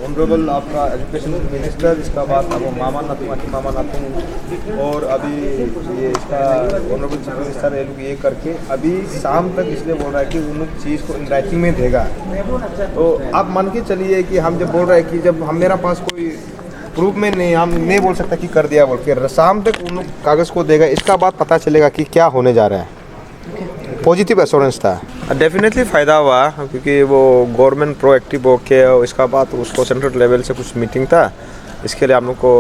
Honourable आपका education minister, इसका बाद अब मामा नातू और अभी ये इसका ऑनरेबल चीफ मिनिस्टर ये लोग ये करके अभी शाम तक इसलिए बोल रहा है कि उन लोग चीज़ को इन राइटिंग में देगा। तो आप मान के चलिए कि हम जब बोल रहे हैं कि जब हम मेरा पास कोई प्रूफ में नहीं, हम नहीं बोल सकता कि कर दिया बोल के, शाम तक उन लोग कागज़ को देगा, इसका बाद पता चलेगा कि क्या होने जा रहा है। पॉजिटिव एश्योरेंस था, डेफिनेटली फ़ायदा हुआ क्योंकि वो गवर्नमेंट प्रोएक्टिव होके इसका बाद उसको सेंट्रल लेवल से कुछ मीटिंग था, इसके लिए हम लोग को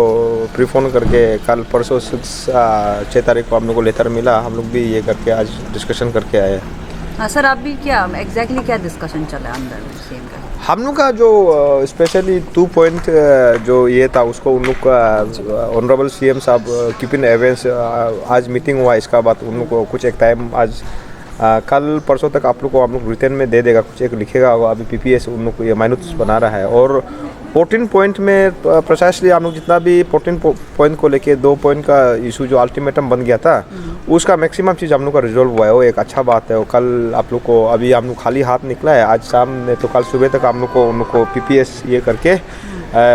प्रीफोन करके कल परसों 6 तारीख को हम लोग को लेटर मिला, हम लोग भी ये करके आज डिस्कशन करके आए। हाँ सर, आप भी क्या एग्जैक्टली क्या डिस्कशन चला अंदर सीएम का? हम लोग का जो स्पेशली 2 पॉइंट जो ये था उसको उन लोग का ऑनरेबल सीएम साहब कीप इन एवेंस आज मीटिंग हुआ, इसका बाद उन लोग को कुछ एक टाइम आज कल परसों तक आप लोग को हम लोग रिटर्न में दे देगा, कुछ एक लिखेगा होगा। अभी पीपीएस उन लोग को ये माइनस बना रहा है और 14 पॉइंट में प्रिसाइसली हम लोग जितना भी 14 पॉइंट को लेके 2 पॉइंट का इशू जो अल्टीमेटम बन गया था उसका मैक्सिमम चीज़ हम लोग का रिजॉल्व हुआ है, वो एक अच्छा बात है। और कल आप लोग को अभी हम लोग खाली हाथ निकला है, आज शाम में तो कल सुबह तक हम लोग को उन लोग को पीपीएस ये करके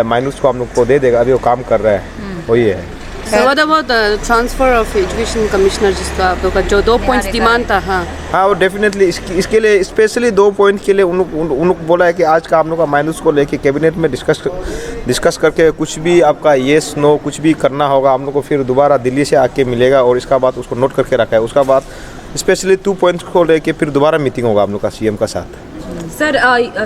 माइनस को हम लोग को दे देगा, अभी वो काम कर रहा है, वही है। So what about the transfer of education commissioner जिसका आप लोग का जो 2 पॉइंट्स डिमांड था? हाँ वो डेफिनेटली इसके लिए स्पेशली 2 पॉइंट के लिए उन लोग बोला है कि आज का हम लोग का माइनस को लेके कैबिनेट में डिस्कस करके कुछ भी आपका येस नो कुछ भी करना होगा, हम लोग को फिर दोबारा दिल्ली से आके मिलेगा और इसका बाद उसको नोट करके रखा है। उसका बाद स्पेशली 2 पॉइंट्स को लेके फिर दोबारा मीटिंग होगा हम लोग का सीएम का साथ। Sir,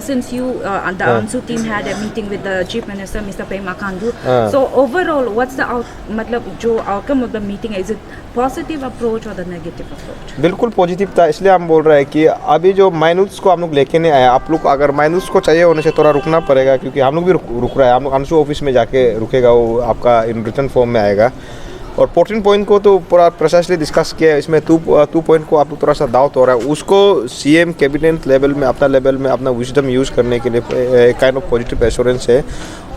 since you, the ANSU team had a meeting with the Chief Minister, Mr. Pema Khandu. So overall, what's the मतलब जो outcome of the meeting है? Is it positive approach or the negative approach? बिल्कुल positive था, इसलिए हम बोल रहे हैं कि अभी जो माइनस को हम लोग लेके नहीं आए, आप लोग अगर माइनस को चाहिए होने से थोड़ा रुकना पड़ेगा क्योंकि हम लोग भी रुक रहा है। हम लोग ANSU ऑफिस में जाके रुकेगा, वो आपका इन रिटर्न फॉर्म में आएगा। और 14 पॉइंट को तो पूरा प्रोसेसली डिस्कस किया है, इसमें 2 पॉइंट को आप लोग थोड़ा सा डाउट हो रहा है, उसको सीएम कैबिनेट लेवल में अपना लेवल में अपना विजडम यूज़ करने के लिए काइंड ऑफ पॉजिटिव एश्योरेंस है,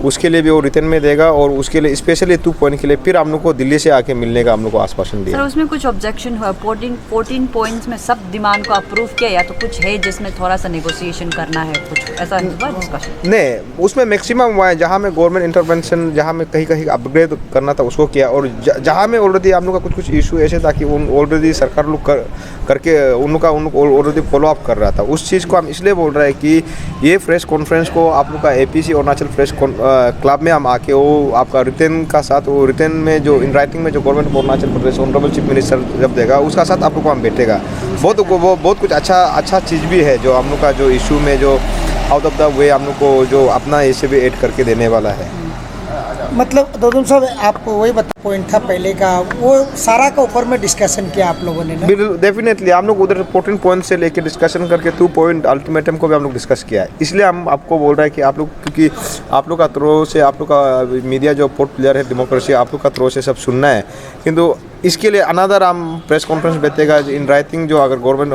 उसके लिए भी वो रिटर्न में देगा और उसके लिए स्पेशली 2 पॉइंट के लिए फिर हम लोग को दिल्ली से आके मिलने का हम लोग को आश्वासन दिया। सर उसमें कुछ ऑब्जेक्शन हुआ? 14 पॉइंट्स में सब डिमांड को अप्रूव किया या तो कुछ है जिसमें थोड़ा सा नेगोशिएशन करना है, कुछ ऐसा हुआ डिस्कशन? नहीं, उसमें मैक्सिमम हुआ है, जहाँ में गवर्नमेंट इंटरवेंशन जहाँ में कहीं अपग्रेड करना था उसको किया और जहाँ में ऑलरेडी हम लोग का कुछ इशू ऐसे था कि उन ऑलरेडी सरकार लोग करके उन लोग ऑलरेडी फॉलो अप कर रहा था, उस चीज़ को हम इसलिए बोल रहे हैं कि ये प्रेस कॉन्फ्रेंस को आप लोग का एपीसी अरुणाचल प्रेस क्लब में हम आके वो आपका रिटर्न का साथ वो रिटर्न में जो इन राइटिंग में जो government Arunachal Pradesh honourable chief minister जब देगा उसका साथ आप लोग को हम बैठेगा। बहुत कुछ अच्छा चीज़ भी है जो हम लोग का जो इशू में जो आउट ऑफ द वे हम लोग को जो अपना ऐसे भी ऐड करके देने वाला है। मतलब दोनों साहब आप वही पॉइंट था पहले का, वो सारा का ऊपर में डिस्कशन किया आप लोगों ने ना? बिल्कुल डेफिनेटली हम लोग उधर 14 पॉइंट से लेके डिस्कशन करके 2 पॉइंट अल्टीमेटम को भी हम लोग डिस्कस किया है। इसलिए हम आपको बोल रहे हैं कि आप लोग क्योंकि आप लोग का थ्रो से आप लोग का मीडिया जो पोर्ट प्लेयर है डेमोक्रेसी आप लोग का थ्रो से सब सुनना है, किंतु इसके लिए अनदर हम प्रेस कॉन्फ्रेंस बैठेगा इन राइटिंग जो अगर गवर्नमेंट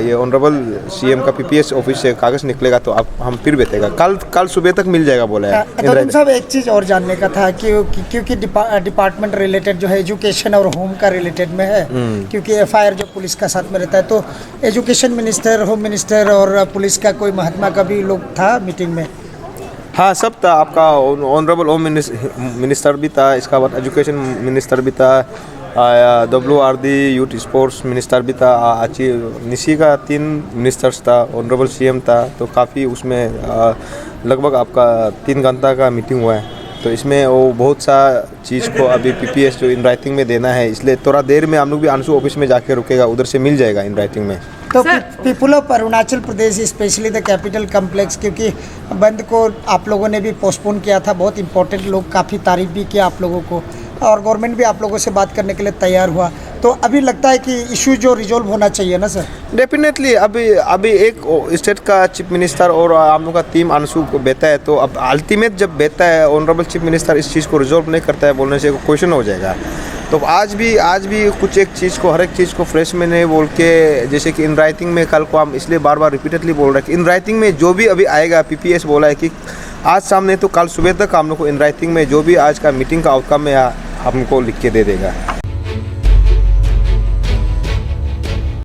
ये ऑनरेबल सीएम का पीपीएस ऑफिस से कागज़ निकलेगा तो आप हम फिर बैठेगा, कल सुबह तक मिल जाएगा बोला है। तो साहब एक चीज़ और जानने का था कि क्योंकि डिपार्टमेंट रिलेटेड जो है एजुकेशन और होम का रिलेटेड में है, क्योंकि एफआईआर जो पुलिस का साथ में रहता है, तो एजुकेशन मिनिस्टर, होम मिनिस्टर और पुलिस का कोई महात्मा का भी लोग था मीटिंग में? हाँ सब था, आपका ऑनरेबल होम मिनिस्टर भी था, इसका बाद एजुकेशन मिनिस्टर भी था, WRD यूथ स्पोर्ट्स मिनिस्टर भी था, निशी का 3 मिनिस्टर्स था, ऑनरेबल सीएम था, तो काफ़ी उसमें लगभग आपका 3 घंटा का मीटिंग हुआ है। तो इसमें वो बहुत सा चीज़ को अभी पीपीएस जो इन राइटिंग में देना है, इसलिए थोड़ा देर में हम लोग भी ANSU ऑफिस में जाके रुकेगा, उधर से मिल जाएगा इन राइटिंग में। तो people of Arunachal Pradesh specially the capital complex, क्योंकि बंद को आप लोगों ने भी पोस्टपोन किया था, बहुत इंपॉर्टेंट, लोग काफ़ी तारीफ भी किया आप लोगों को और गवर्नमेंट भी आप लोगों से बात करने के लिए तैयार हुआ, तो अभी लगता है कि इशू जो रिजॉल्व होना चाहिए ना सर? डेफिनेटली अभी एक स्टेट का चीफ मिनिस्टर और हम लोग का टीम ANSU को बैठा है, तो अब अल्टीमेट जब बैठा है ऑनरेबल चीफ मिनिस्टर इस चीज़ को रिजॉल्व नहीं करता है बोलने से क्वेश्चन हो जाएगा। तो आज भी कुछ एक चीज़ को हर एक चीज़ को फ्रेश में नहीं बोल के, जैसे कि इन राइटिंग में कल को हम इसलिए बार बार रिपीटेडली बोल रहे हैं कि इन राइटिंग में जो भी अभी आएगा, पीपीएस बोला है कि आज शाम नहीं तो कल सुबह तक हम लोग को इन राइटिंग में जो भी आज का मीटिंग का आउटकम है हमको लिख के दे देगा।